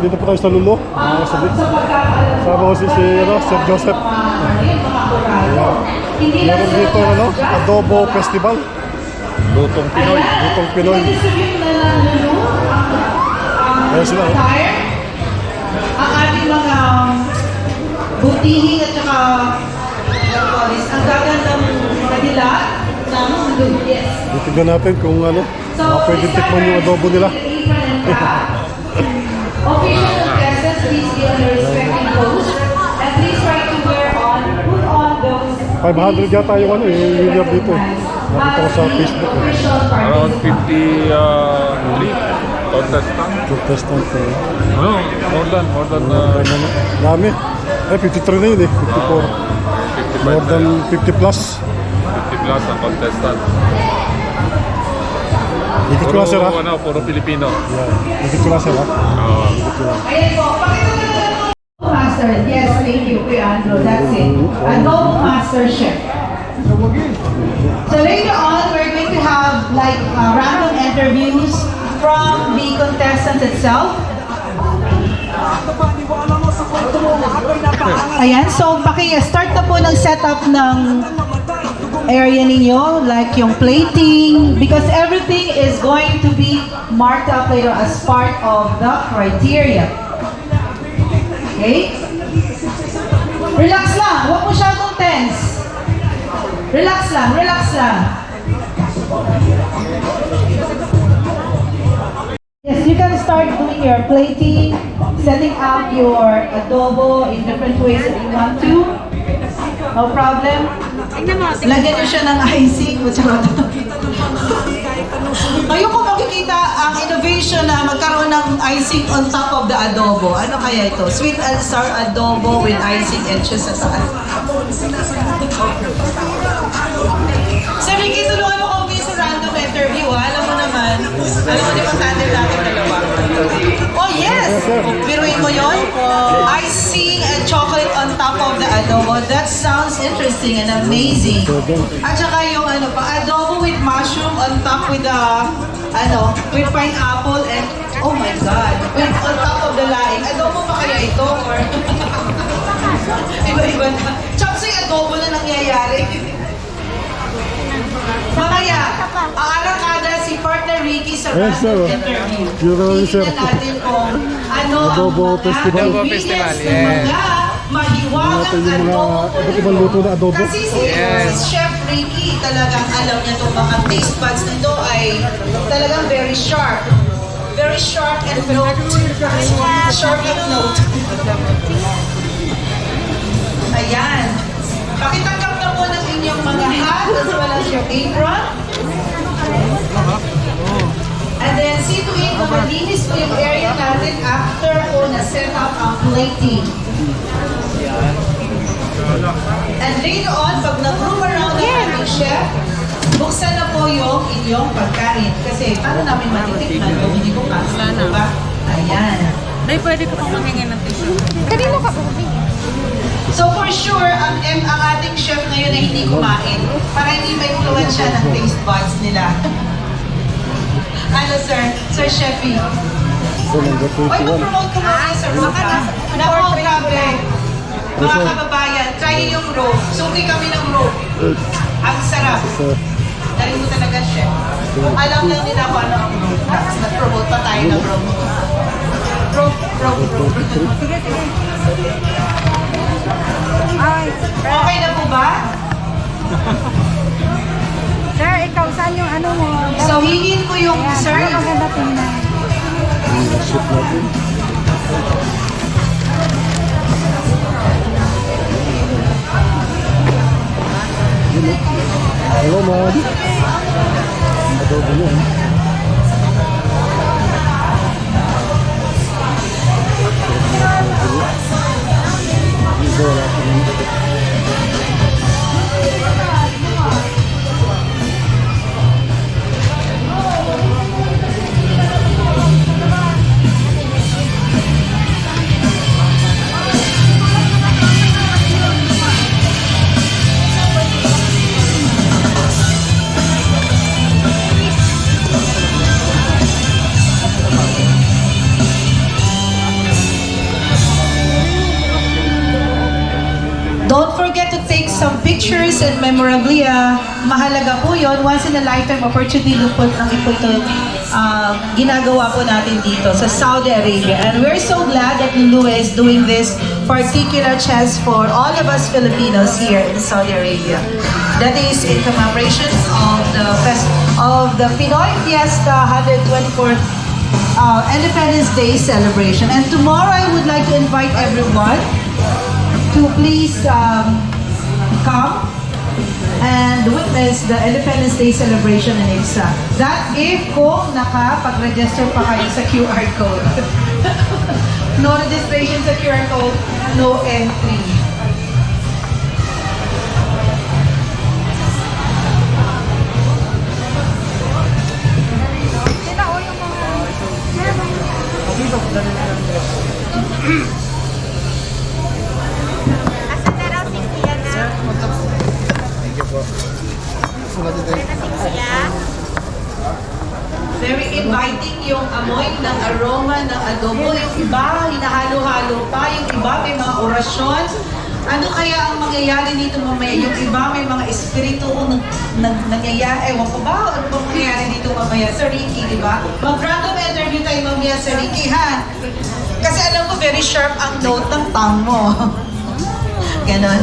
dito po tayo sa Lulu. Sama ko si Sir Joseph. Meron dito Adobo Festival. Lutong Pinoy. Lutong Pinoy. Ayan sila. Ang ating mga butihin at saka ang gagandang kanila ng Lulu. Yes. Tignan natin kung pwede tikman yung adobo nila. Official guests, please be on your respective post and please try to put on those 500 yata yung winner dito. Nakita ko sa Facebook. Around 53 contestant. No, more than Dami. 53 na yun 54. More than 50 plus. 50 plus ang contestant. Dikit ko sir ha? Puro Pilipino. Yeah. Dikit ko sir ha? Oo. Ayan po, pakita na Master. Yes, thank you, Kuya Andrew. That's it. Adobo Master Chef. So later on, we're going to have like random interviews from the contestants itself. Ayan, so start na po ng setup ng area ninyo, like yung plating, because everything is going to be marked up later as part of the criteria. Okay? Relax lang, huwag mo siyang tense. Relax lang, relax lang. Yes, you can start doing your plating, setting up your adobo in different ways that you want to. No problem. Lagyan niyo siya ng icing. Ngayon ko makikita ang innovation na magkaroon ng icing on top of the adobo. Ano kaya ito? Sweet and sour adobo with icing and cheese sa taas. Sir Ricky, tulungan mo kami sa random interview. Alam mo naman. Alam mo, di ba tandem natin dalawa? Oh yes! Biruin mo yun? Icing and chocolate on top of the adobo. That sounds interesting and amazing. At saka yung adobo with mushroom on top with with pineapple and oh my God, with on top of the laing. Adobo pa kaya ito? Or iba-iba na. Chopsay adobo na nangyayari. Mamaya, aarangkada si partner Ricky sa random interview. Tingnan natin kung ano Adobo ang Festival. ingredients ng mga mahiwagang adobo. Kasi si Chef Ricky talagang alam niya itong mga taste buds nito ay talagang very sharp. Very sharp and note. Sharp and note. Ayan. Pakitanggap na po ng inyong mga hat as well as your apron. And then see to it na malinis po yung area natin after po na-set up ang plating. And later on, pag nag-room around ng aming chef, buksan na po yung inyong pagkain. Kasi paano namin matitikman kung hindi ko pasta, diba? Ayan. Nay, pwede ko pang mangingin ng tissue. Kanino ka bumili? So for sure, ang ating chef ngayon ay hindi kumain para hindi ma-influensya ng taste buds nila. Ano sir? Sir Chefy? Oy, mag-promote ko muna sa rope ha? Nako, grabe. Mga kababayan, try yung rope. Suki kami ng rope. Ang sarap. Galing mo talaga chef. Kung alam lang nila kung ano ang rope. Nag-promote pa tayo ng rope. Rope. Sige. Ay, Okay na po ba? sir, ikaw saan yung ano mo? So, hingin ko yung Ayan, serve. ano maganda tingnan. Hello, ma'am. Adobo yun. some pictures and memorabilia. Mahalaga po yun. Once in a lifetime opportunity po ito ginagawa po natin dito sa Saudi Arabia. And we're so glad that Lulu is doing this particular chest for all of us Filipinos here in Saudi Arabia. That is in commemoration of the Pinoy Fiesta 124th Independence Day celebration. And tomorrow I would like to invite everyone to please come and witness the Independence Day celebration in IPSA. That if kung nakapag-register pa kayo sa QR code. No registration sa QR code, no entry. Asa na raw si Kuya na? Very inviting yung amoy ng aroma ng adobo. Yung iba, hinahalo-halo pa. Yung iba, may mga orasyon. Ano kaya ang mangyayari dito mamaya? Yung iba, may mga espiritu nangyayari. Ewan ko ba? Ano ba mangyayari dito mamaya? Sir Ricky, di ba? Mag-random interview tayo mamaya, Sir Ricky, ha? Kasi alam ko, very sharp ang note ng tongue mo. Ganon.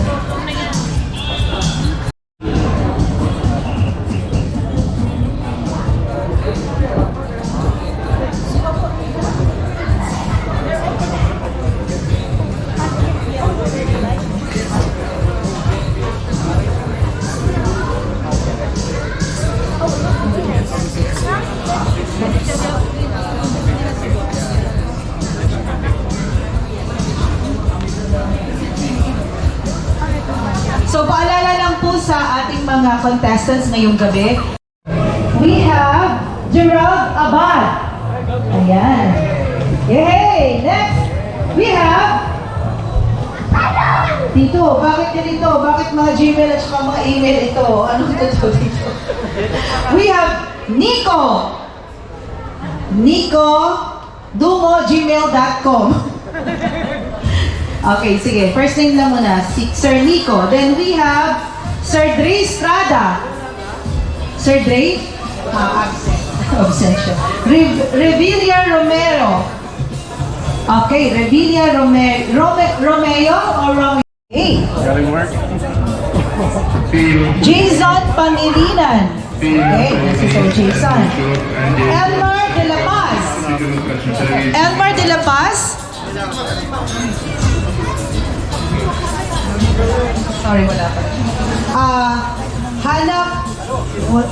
So, paalala lang po sa ating mga contestants ngayong gabi. We have Gerald Abad. Ayan. Yay! Next, we have Tito, bakit ganito? Bakit mga Gmail at saka mga email ito? Ano ito dito? We have Nico. Dungo@gmail.com. Okay, sige. First name lang muna, si Sir Nico. Then we have Sir Dre Estrada. Sir Dre? Absent. Absent siya. Revilla Romero. Okay, Revilla Romeo or Romeo? Hey. Galing work. Jason Pangilinan. Okay, this is Sir Jason. Elmar de la Paz. Elmar de la Paz. Sorry, wala pa. Hanap. What?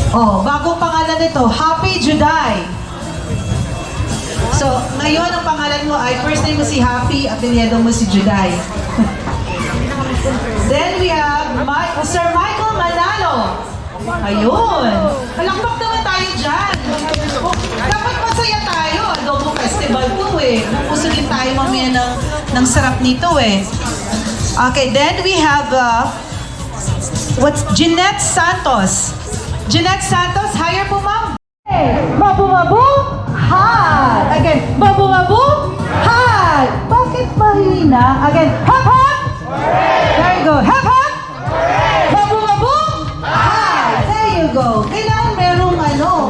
Oh, bagong pangalan nito, Happy Juday. So, ngayon ang pangalan mo ay first name mo si Happy, apelyido mo si Juday. Then we have Sir Michael Manalo. Ayun. Palakpak naman tayo dyan. Dapat masaya tayo. Adobo Festival to eh. Pusugin tayo mamaya ng sarap nito eh. Okay, then we have Jeanette Santos. Jeanette Santos, higher po ma'am. Hey, mabu-mabu, hi. Again, mabu-mabu, hi. Bakit mahina? Again, hop-hop. There you go, hop-hop. Mabu-mabu, hi. There you go. Kailangan merong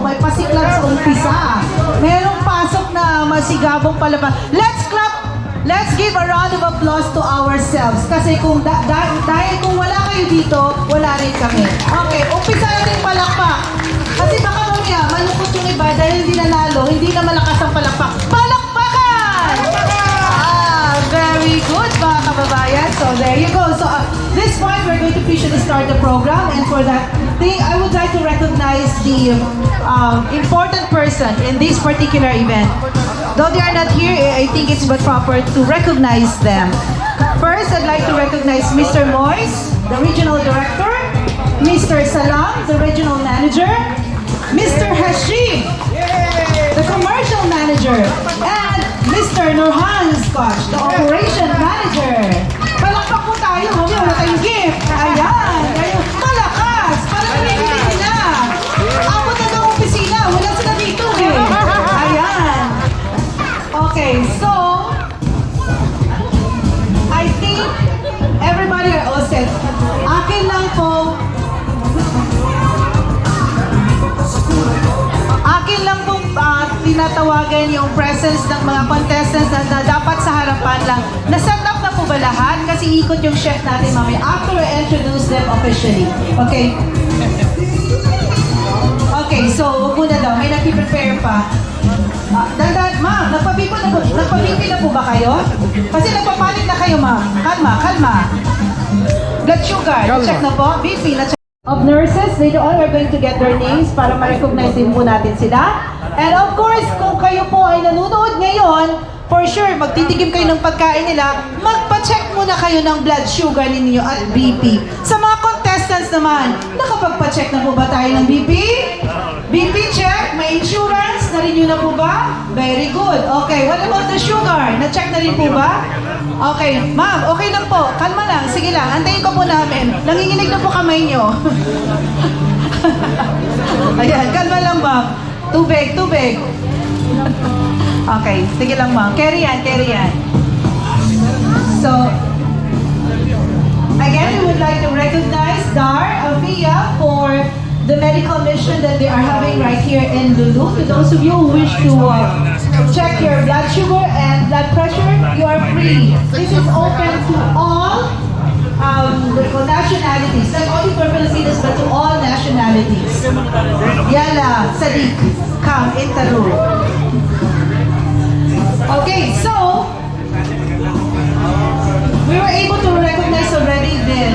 may pasiklat sa umpisa. Merong pasok na masigabong palaban. Let's clap. Let's give a round of applause to ourselves. Kasi kung dahil kung wala kayo dito, wala rin kami. Okay, umpisa natin palakpak. Kasi baka mamaya, malungkot yung iba dahil hindi nanalo, hindi na malakas ang palakpak. Palakpakan! Very good mga kababayan. So there you go. So this point, we're going to officially start the program. And for that thing, I would like to recognize the important person in this particular event. Though they are not here, I think it's but proper to recognize them. First, I'd like to recognize Mr. Moyes, the Regional Director, Mr. Salam, the Regional Manager, Mr. Hashim, the Commercial Manager, and Mr. Nurhan Scotch, the Operation Manager. Palakpak po tayo, mamaya wala tayong gift. Ayan, malakas, parang nangyayari nila. Ako na ng opisina, wala sila dito eh. Ayan. tatawagan yung presence ng mga contestants na dapat sa harapan lang. Na-set up na po ba lahat? Kasi ikot yung chef natin mamaya after we introduce them officially. Okay? Okay, so wag muna daw. May nag-prepare pa. Ma'am, nagpa-BP na po ba kayo? Kasi nagpapanik na kayo, ma'am. Kalma, kalma. Blood sugar, check na po. BP, na-check. Of nurses, later on, we're going to get their names para ma-recognize din po natin sila. And of course, kung kayo po ay nanonood ngayon, for sure, magtitikim kayo ng pagkain nila, magpa-check muna kayo ng blood sugar ninyo at BP. Sa mga contestants naman, nakapagpa-check na po ba tayo ng BP? BP check, may insurance, na-renew na po ba? Very good. Okay, what about the sugar? Na-check na rin po ba? Okay, ma'am, okay lang po. Kalma lang, sige lang. Antayin ko po namin. Nanginginig na po kamay nyo. Ayan, kalma lang, ma'am. Tubig, tubig. Okay, sige lang, ma'am. Carry yan, carry yan. So, again, we would like to recognize Dar, Alfia, for the medical mission that they are having right here in Lulu. To those of you who wish to check your blood sugar and blood pressure, you are free. This is open to all nationalities, not only for Filipinos but to all nationalities. Yala, Sadiq, come, enter the room. Okay, so we were able to recognize already the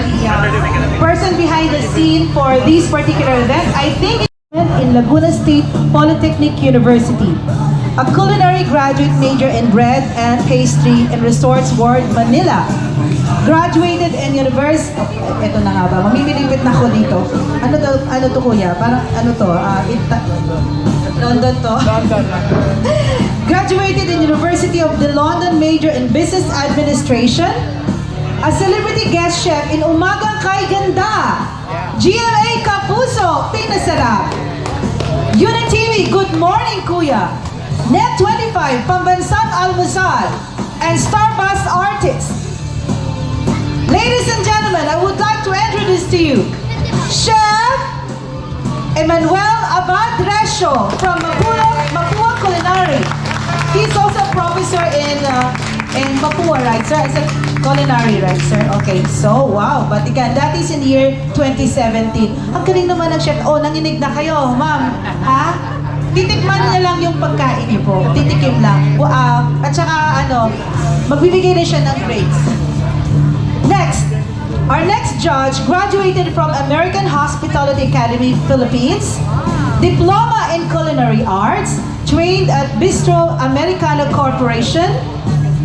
person behind the scene for this particular event. I think it's in Laguna State Polytechnic University, a culinary graduate major in bread and pastry and resorts ward, Manila. Graduated in university. Ito na nga ba? Mamimilipit na ako dito. Ano to kuya? Parang ano to? London to? London. Graduated in University of the London major in Business Administration. A celebrity guest chef in Umagang Kay Ganda. GMA Kapuso, Pinasarap. Unit TV, Good Morning Kuya. Net 25, Pambansang Almusal. And Starbus Artist. Ladies and gentlemen, I would like to introduce to you Chef Emmanuel Abad Resho from Mapua Culinary. He's also a professor in Mapua, right, sir? As a culinary, right, sir? Okay, so, wow. But again, that is in year 2017. Ang galing naman ng chef. Oh, nanginig na kayo, ma'am. Ha? Titikman niya lang yung pagkain niyo po. Titikim lang. At saka, magbibigay rin siya ng grades. Next, our next judge graduated from American Hospitality Academy, Philippines, diploma in culinary arts, trained at Bistro Americano Corporation,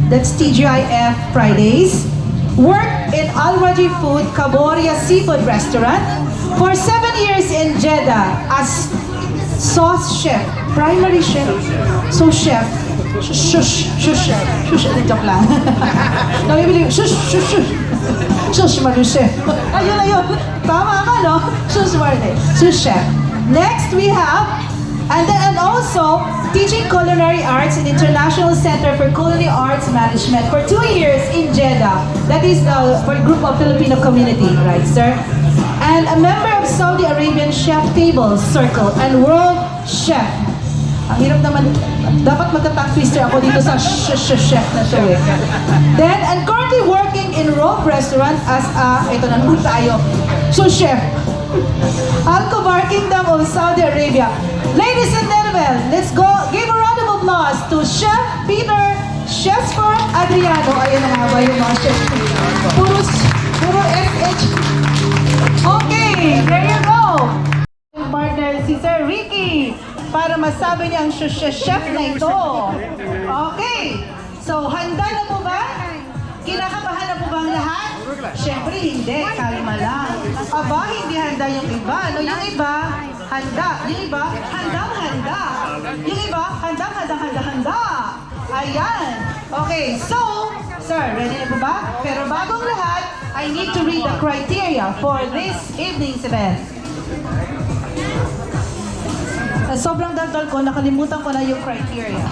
that's TGIF Fridays, worked in Al-Raji Food, Caboria Seafood Restaurant, for 7 years in Jeddah as sauce chef, primary chef, so chef, shush, joke lang. Namibili, shush, Maru chef. Ayun. Tama ka, no? Shush, chef. Next, we have, and also, teaching culinary arts in International Center for Culinary Arts Management for 2 years in Jeddah. That is for a group of Filipino community, right, sir? And a member of Saudi Arabian Chef Table Circle and World Chef. Ang hirap naman, dapat magka-tongue twister ako dito sa chef na show eh. Then, and currently working in Rome Restaurant as ito na naman tayo, so chef. AL-KHOBAR Kingdom of Saudi Arabia. Ladies and gentlemen, let's go, give a round of applause to Chef Peter Chesper Adriano. Ayun na nga ba yung mga chef? Puro SH. Okay, there you go. Yung partner si Sir Ricky para masabi niya ang chef na ito. Okay, so handa na po ba? Kinakabahan na po ba ang lahat? Siyempre hindi, kalma lang. Aba, hindi handa yung iba. No, yung iba, handa. Yung iba, handang-handa. Yung iba, handang-handa. Ayan. Okay, so, sir, ready na po ba? Pero bagong lahat, I need to read the criteria for this evening's event. Sobrang daldal ko, nakalimutan ko na yung criteria.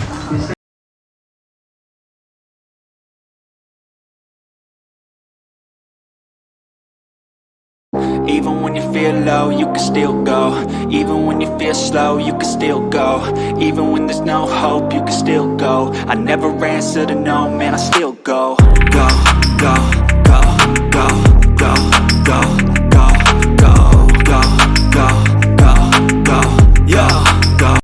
Even when you feel low, you can still go. Even when you feel slow, you can still go. Even when there's no hope, you can still go. I never answer to no, man, I still go. Go, go.